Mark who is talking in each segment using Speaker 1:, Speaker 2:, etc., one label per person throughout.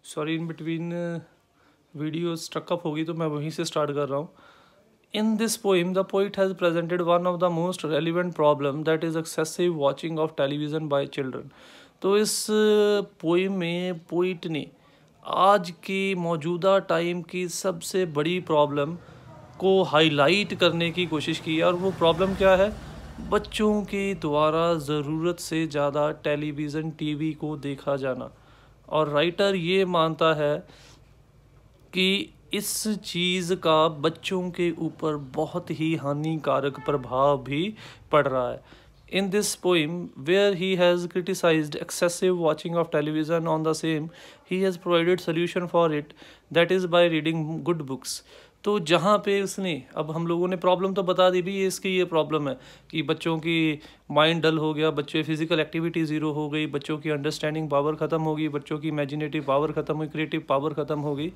Speaker 1: Sorry, in between video struck up होगी तो मैं वहीं से स्टार्ट कर रहा हूँ। In this poem the poet has presented one of the most relevant problem that is excessive watching of television by children. तो इस पोइम में पोइट ने आज के मौजूदा टाइम की सबसे बड़ी प्रॉब्लम को हाईलाइट करने की कोशिश की है। और वो प्रॉब्लम क्या है? बच्चों के द्वारा ज़रूरत से ज़्यादा टेलीविज़न टीवी को देखा जाना। और राइटर ये मानता है कि इस चीज़ का बच्चों के ऊपर बहुत ही हानिकारक प्रभाव भी पड़ रहा है। In this poem, where he has criticized excessive watching of television on the same, he has provided solution for it, that is by reading good books. तो जहाँ पे उसने, अब हम लोगों ने प्रॉब्लम तो बता दी भी, इसकी ये प्रॉब्लम है कि बच्चों की माइंड डल हो गया, बच्चे फिजिकल एक्टिविटी ज़ीरो हो गई, बच्चों की अंडरस्टैंडिंग पावर ख़त्म हो गई, बच्चों की इमेजिनेटिव पावर ख़त्म हुई, क्रिएटिव पावर ख़त्म हो गई।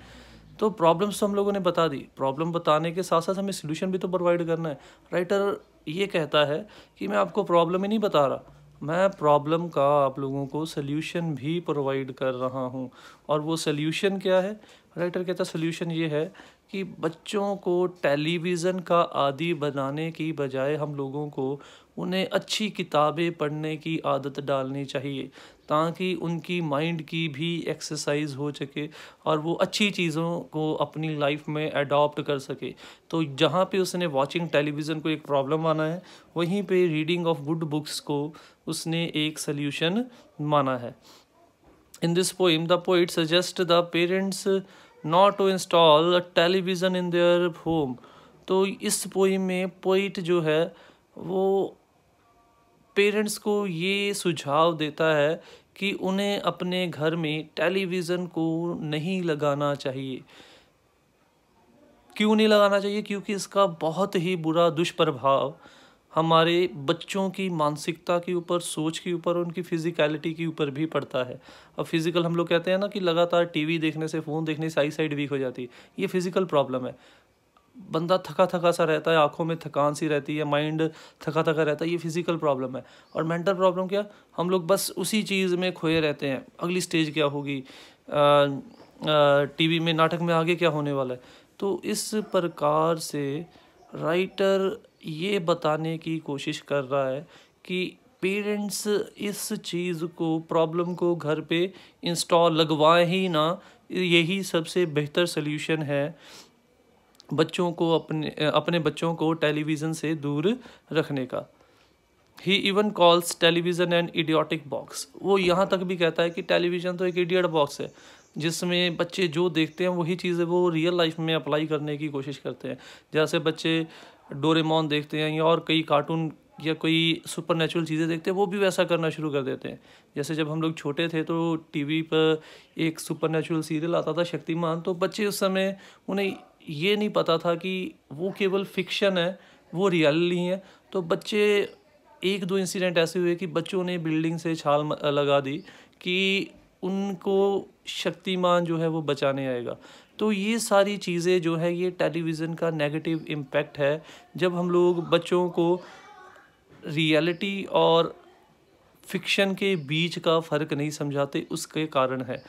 Speaker 1: तो प्रॉब्लम्स तो हम लोगों ने बता दी, प्रॉब्लम बताने के साथ साथ हमें सोल्यूशन भी तो प्रोवाइड करना है। राइटर ये कहता है कि मैं आपको प्रॉब्लम ही नहीं बता रहा, मैं प्रॉब्लम का आप लोगों को सोल्यूशन भी प्रोवाइड कर रहा हूँ। और वो सोल्यूशन क्या है? राइटर कहता है सोल्यूशन ये है कि बच्चों को टेलीविज़न का आदी बनाने की बजाय हम लोगों को उन्हें अच्छी किताबें पढ़ने की आदत डालनी चाहिए, ताकि उनकी माइंड की भी एक्सरसाइज हो सके और वो अच्छी चीज़ों को अपनी लाइफ में अडॉप्ट कर सके। तो जहाँ पे उसने वॉचिंग टेलीविज़न को एक प्रॉब्लम माना है, वहीं पे रीडिंग ऑफ गुड बुक्स को उसने एक सल्यूशन माना है। In this poem, the poet suggests the parents not to install a television in their home. तो इस पोइम में पोइट जो है वो पेरेंट्स को ये सुझाव देता है कि उन्हें अपने घर में टेलीविज़न को नहीं लगाना चाहिए। क्यों नहीं लगाना चाहिए? क्योंकि इसका बहुत ही बुरा दुष्प्रभाव हमारे बच्चों की मानसिकता के ऊपर, सोच के ऊपर, उनकी फिजिकलिटी के ऊपर भी पड़ता है। अब फिजिकल हम लोग कहते हैं ना कि लगातार टीवी देखने से, फ़ोन देखने से आई साइड वीक हो जाती है, ये फिजिकल प्रॉब्लम है। बंदा थका थका सा रहता है, आंखों में थकान सी रहती है, माइंड थका थका रहता है, ये फिजिकल प्रॉब्लम है। और मेंटल प्रॉब्लम क्या? हम लोग बस उसी चीज़ में खोए रहते हैं, अगली स्टेज क्या होगी, टीवी में नाटक में आगे क्या होने वाला है। तो इस प्रकार से राइटर ये बताने की कोशिश कर रहा है कि पेरेंट्स इस चीज़ को, प्रॉब्लम को घर पे इंस्टॉल लगवाएं ही ना, यही सबसे बेहतर सल्यूशन है बच्चों को, अपने बच्चों को टेलीविज़न से दूर रखने का। He even calls television an idiotic box. वो यहाँ तक भी कहता है कि टेलीविज़न तो एक इडियट बॉक्स है, जिसमें बच्चे जो देखते हैं वही चीज़ें वो रियल लाइफ में अप्लाई करने की कोशिश करते हैं। जैसे बच्चे डोरेमोन देखते हैं या और कई कार्टून या कोई सुपर नेचुरल चीज़ें देखते हैं, वो भी वैसा करना शुरू कर देते हैं। जैसे जब हम लोग छोटे थे तो टीवी पर एक सुपर नेचुरल सीरियल आता था, शक्तिमान। तो बच्चे उस समय, उन्हें ये नहीं पता था कि वो केवल फिक्शन है, वो रियलिटी है। तो बच्चे, एक दो इंसिडेंट ऐसे हुए कि बच्चों ने बिल्डिंग से छाल लगा दी कि उनको शक्तिमान जो है वो बचाने आएगा। तो ये सारी चीज़ें जो है, ये टेलीविज़न का नेगेटिव इम्पैक्ट है। जब हम लोग बच्चों को रियलिटी और फिक्शन के बीच का फ़र्क नहीं समझाते, उसके कारण है।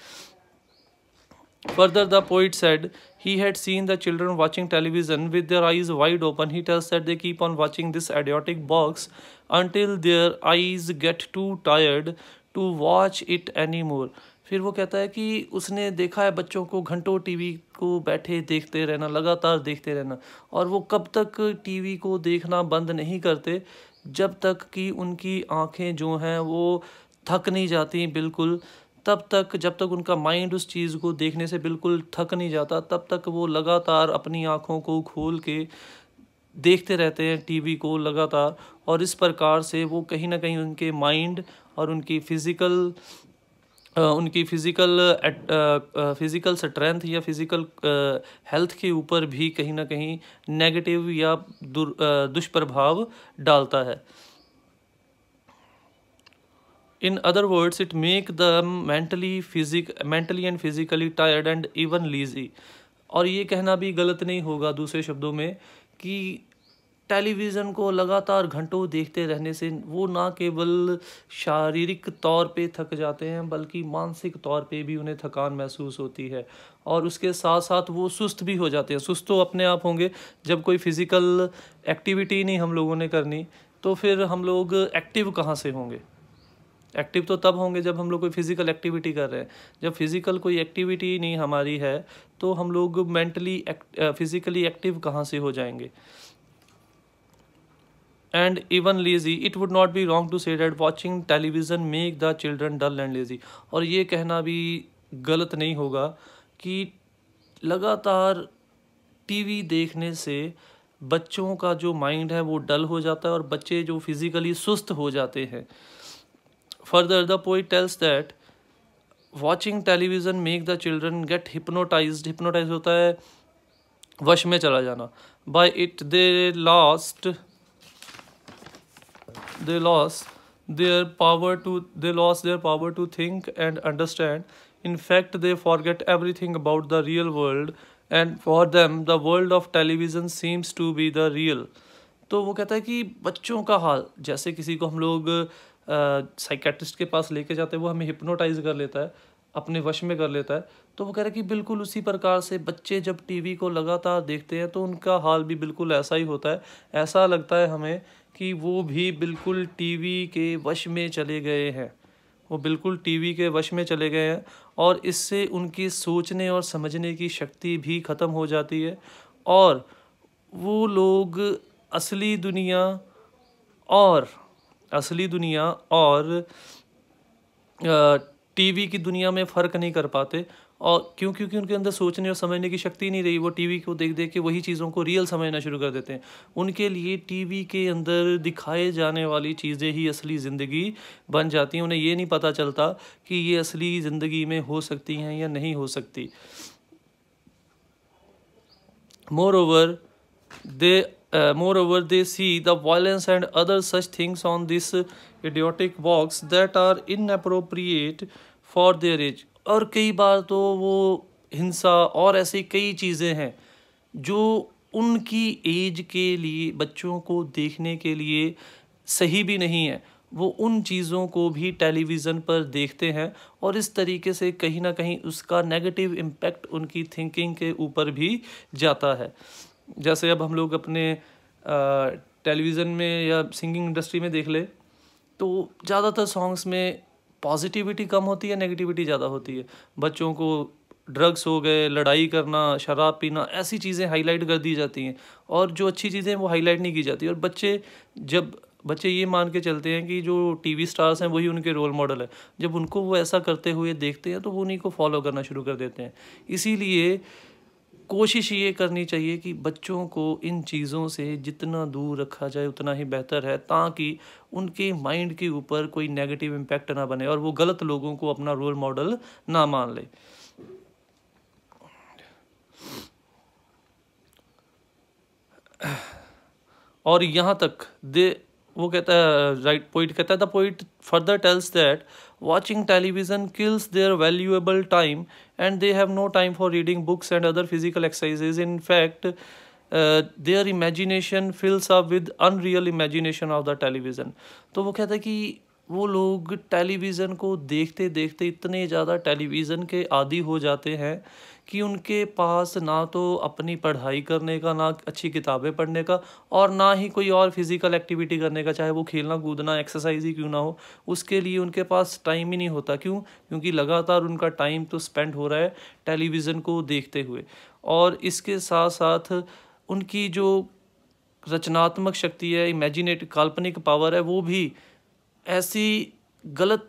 Speaker 1: Further, the poet said he had seen the children watching television with their eyes wide open. He tells that they keep on watching this idiotic box until their eyes get too tired to watch it anymore. फिर वो कहता है कि उसने देखा है बच्चों को घंटों टीवी को बैठे देखते रहना, लगातार देखते रहना, और वो कब तक टीवी को देखना बंद नहीं करते, जब तक कि उनकी आँखें जो हैं वो थक नहीं जाती बिल्कुल। तब तक, जब तक उनका माइंड उस चीज़ को देखने से बिल्कुल थक नहीं जाता, तब तक वो लगातार अपनी आँखों को खोल के देखते रहते हैं टीवी को लगातार। और इस प्रकार से वो कहीं ना कहीं उनके माइंड और उनकी फिज़िकल स्ट्रेंथ या फिज़िकल हेल्थ के ऊपर भी कहीं ना कहीं नेगेटिव या दुष्प्रभाव डालता है। In other words, it make them mentally and physically tired and even lazy. और ये कहना भी गलत नहीं होगा दूसरे शब्दों में कि टेलीविज़न को लगातार घंटों देखते रहने से वो ना केवल शारीरिक तौर पे थक जाते हैं बल्कि मानसिक तौर पे भी उन्हें थकान महसूस होती है, और उसके साथ साथ वो सुस्त भी हो जाते हैं। सुस्त तो अपने आप होंगे, जब कोई फिज़िकल एक्टिविटी नहीं हम लोगों ने करनी तो फिर हम लोग एक्टिव कहाँ से होंगे। एक्टिव तो तब होंगे जब हम लोग कोई फिज़िकल एक्टिविटी कर रहे हैं। जब फिज़िकल कोई एक्टिविटी नहीं हमारी है तो हम लोग मेंटली फिज़िकली एक्टिव कहाँ से हो जाएंगे। And even lazy, it would not be wrong to say that watching television make the children dull and lazy। और ये कहना भी गलत नहीं होगा कि लगातार टीवी देखने से बच्चों का जो माइंड है वो डल हो जाता है और बच्चे जो फिजिकली सुस्त हो जाते हैं। Further the poet tells that watching television make the children get hypnotized. Hypnotize होता है वश में चला जाना। By it they lost their power to think and understand. In fact, they forget everything about the real world, and for them the world of television seems to be the real। तो वो कहता है कि बच्चों का हाल, जैसे किसी को हम लोग साइकेट्रिस्ट के पास लेके जाते हैं, वो हमें हिप्नोटाइज कर लेता है, अपने वश में कर लेता है, तो वो कह रहा है कि बिल्कुल उसी प्रकार से बच्चे जब टीवी को लगातार देखते हैं तो उनका हाल भी बिल्कुल ऐसा ही होता है। ऐसा लगता है हमें कि वो भी बिल्कुल टीवी के वश में चले गए हैं, वो बिल्कुल टीवी के वश में चले गए हैं, और इससे उनकी सोचने और समझने की शक्ति भी ख़त्म हो जाती है, और वो लोग असली दुनिया और टीवी की दुनिया में फ़र्क नहीं कर पाते। और क्योंकि उनके अंदर सोचने और समझने की शक्ति नहीं रही, वो टीवी को देख देख के वही चीज़ों को रियल समझना शुरू कर देते हैं। उनके लिए टीवी के अंदर दिखाए जाने वाली चीज़ें ही असली ज़िंदगी बन जाती हैं। उन्हें ये नहीं पता चलता कि ये असली ज़िंदगी में हो सकती हैं या नहीं हो सकती। Moreover, they see the violence and other such things on this idiotic box that are inappropriate for their age। और कई बार तो वो हिंसा और ऐसी कई चीज़ें हैं जो उनकी एज के लिए, बच्चों को देखने के लिए सही भी नहीं है, वो उन चीज़ों को भी टेलीविज़न पर देखते हैं, और इस तरीके से कहीं ना कहीं उसका नेगेटिव इम्पैक्ट उनकी थिंकिंग के ऊपर भी जाता है। जैसे अब हम लोग अपने टेलीविज़न में या सिंगिंग इंडस्ट्री में देख ले तो ज़्यादातर सॉन्ग्स में पॉजिटिविटी कम होती है, नेगेटिविटी ज़्यादा होती है। बच्चों को ड्रग्स हो गए, लड़ाई करना, शराब पीना, ऐसी चीज़ें हाईलाइट कर दी जाती हैं, और जो अच्छी चीज़ें वो हाईलाइट नहीं की जाती। और बच्चे ये मान के चलते हैं कि जो टीवी स्टार्स हैं वही उनके रोल मॉडल है। जब उनको वो ऐसा करते हुए देखते हैं तो वो उन्हीं को फॉलो करना शुरू कर देते हैं। इसीलिए कोशिश ये करनी चाहिए कि बच्चों को इन चीज़ों से जितना दूर रखा जाए उतना ही बेहतर है, ताकि उनके माइंड के ऊपर कोई नेगेटिव इम्पैक्ट ना बने और वो गलत लोगों को अपना रोल मॉडल ना मान ले। और यहाँ तक वो कहता है, राइट, पोइट कहता है, the poet further tells that watching television kills their valuable time and they have no time for reading books and other physical exercises। In fact, their imagination fills up with unreal imagination of the television। तो वो कहता है कि वो लोग television को देखते देखते इतने ज़्यादा टेलीविज़न के आदी हो जाते हैं कि उनके पास ना तो अपनी पढ़ाई करने का, ना अच्छी किताबें पढ़ने का, और ना ही कोई और फिज़िकल एक्टिविटी करने का, चाहे वो खेलना कूदना एक्सरसाइज ही क्यों ना हो, उसके लिए उनके पास टाइम ही नहीं होता। क्यों? क्योंकि लगातार उनका टाइम तो स्पेंड हो रहा है टेलीविज़न को देखते हुए। और इसके साथ साथ उनकी जो रचनात्मक शक्ति है, इमेजिनेटिव काल्पनिक पावर है, वो भी ऐसी गलत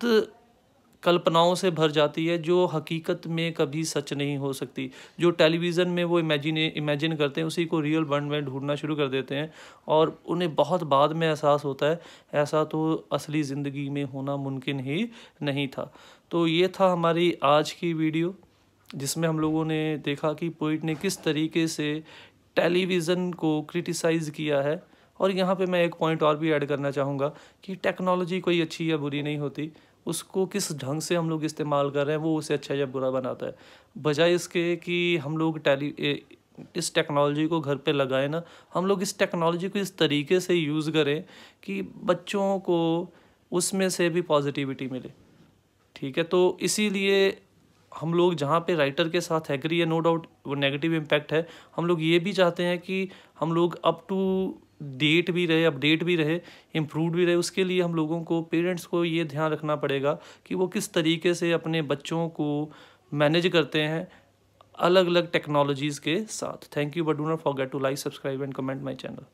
Speaker 1: कल्पनाओं से भर जाती है जो हकीकत में कभी सच नहीं हो सकती। जो टेलीविज़न में वो इमेजिन करते हैं उसी को रियल वर्ल्ड में ढूंढना शुरू कर देते हैं, और उन्हें बहुत बाद में एहसास होता है ऐसा तो असली ज़िंदगी में होना मुमकिन ही नहीं था। तो ये था हमारी आज की वीडियो, जिसमें हम लोगों ने देखा कि पोइट ने किस तरीके से टेलीविज़न को क्रिटिसाइज़ किया है। और यहाँ पे मैं एक पॉइंट और भी ऐड करना चाहूँगा कि टेक्नोलॉजी कोई अच्छी या बुरी नहीं होती, उसको किस ढंग से हम लोग इस्तेमाल कर रहे हैं वो उसे अच्छा या बुरा बनाता है। बजाय इसके कि हम लोग इस टेक्नोलॉजी को घर पे लगाएं ना, हम लोग इस टेक्नोलॉजी को इस तरीके से यूज़ करें कि बच्चों को उसमें से भी पॉजिटिविटी मिले। ठीक है, तो इसीलिए हम लोग जहाँ पे राइटर के साथ एग्री है, नो डाउट वो नेगेटिव इम्पैक्ट है, हम लोग ये भी चाहते हैं कि हम लोग अप टू डेट भी रहे, अपडेट भी रहे, इम्प्रूव भी रहे। उसके लिए हम लोगों को, पेरेंट्स को ये ध्यान रखना पड़ेगा कि वो किस तरीके से अपने बच्चों को मैनेज करते हैं अलग अलग टेक्नोलॉजीज़ के साथ। Thank you, but do not forget to like, subscribe and comment my channel.